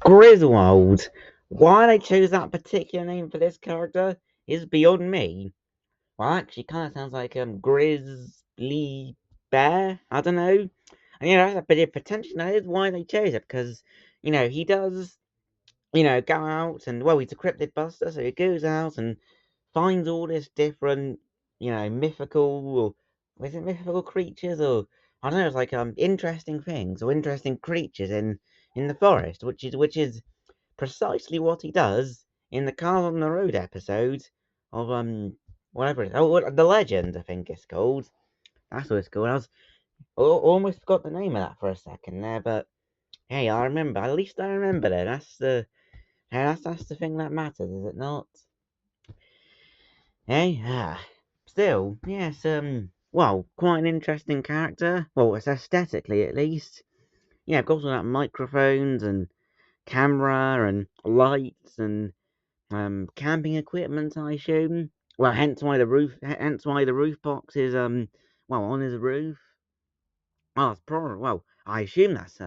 Griswold. Why they chose that particular name for this character is beyond me. Well, actually, kind of sounds like Grizzly Bear. I don't know. And but potentially that is why they chose it because he does go out and well, he's a cryptid buster, so he goes out and finds all this different mythical or was it mythical creatures or I don't know, it's like interesting things or interesting creatures in the forest, which is precisely what he does in the Cars on the Road episode of whatever it is. Oh, the Legend, I think it's called. That's what it's called. Almost forgot the name of that for a second there, but hey, I remember. At least I remember it. That's the thing that matters, is it not? Hey, still, yes. Well, quite an interesting character. Well, it's aesthetically at least. Yeah, of course, all that microphones and camera and lights and camping equipment, I assume. Well, hence why the roof box is well on his roof. Oh, it's probably well, I assume that's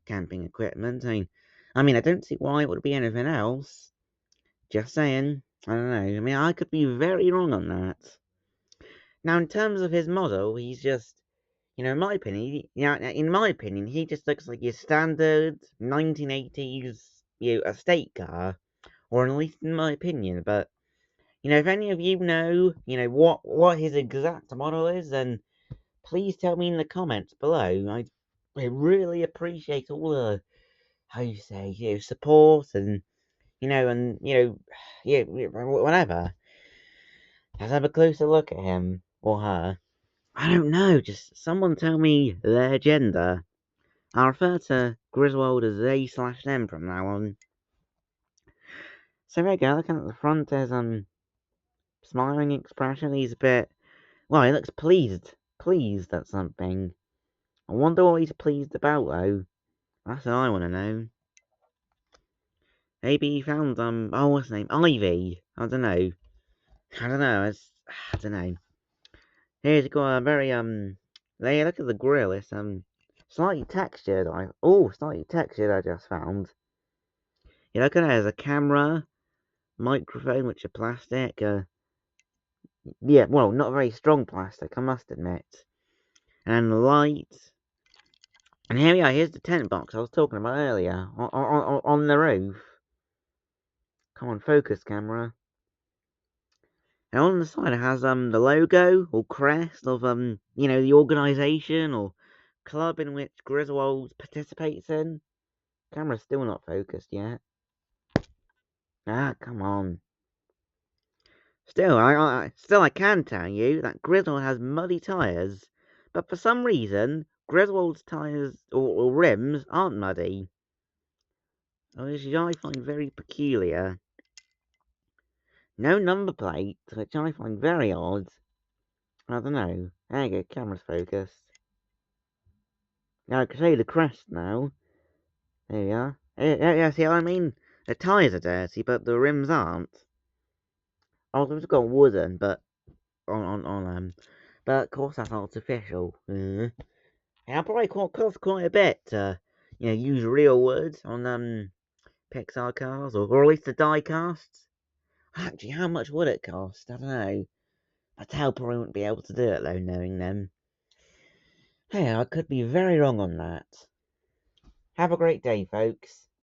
camping equipment. I mean, I don't see why it would be anything else. Just saying. I don't know. I mean, I could be very wrong on that. Now, in terms of his model, he's just, in my opinion, he just looks like your standard 1980s, estate car, or at least in my opinion. But if any of you know, what his exact model is, then please tell me in the comments below. I really appreciate all the how you say support and yeah, whatever. Let's have a closer look at him or her. I don't know. Just someone tell me their gender. I'll refer to Griswold as they/them from now on. So there you go. Looking at the front, there's smiling expression. He's a bit. Well, he looks pleased at something. I wonder what he's pleased about though. That's what I want to know. Maybe he found oh, what's his name? Ivy. I don't know. I don't know. I don't know. Here's got a very there, look at the grill. It's slightly textured. Slightly textured. I just found. You look at it. There's a camera, microphone, which are plastic. Yeah, well, not very strong plastic, I must admit. And the light. And here we are. Here's the tent box I was talking about earlier on the roof. Come on, focus, camera. And on the side it has the logo or crest of the organisation or club in which Griswold participates in. Camera's still not focused yet. Ah, come on. Still, I can tell you that Griswold has muddy tyres, but for some reason, Griswold's tyres or rims aren't muddy, which I find very peculiar. No number plate, which I find very odd. I don't know. There you go, camera's focused. Now I can show you the crest now. There you are. Yeah, see what I mean? The tyres are dirty, but the rims aren't. Oh, they've got wooden, but but of course that's artificial. Yeah, probably cost quite a bit to, use real wood on Pixar cars, or at least the die casts. Actually, how much would it cost? I don't know. Mattel probably wouldn't be able to do it though, knowing them. Hey, I could be very wrong on that. Have a great day, folks.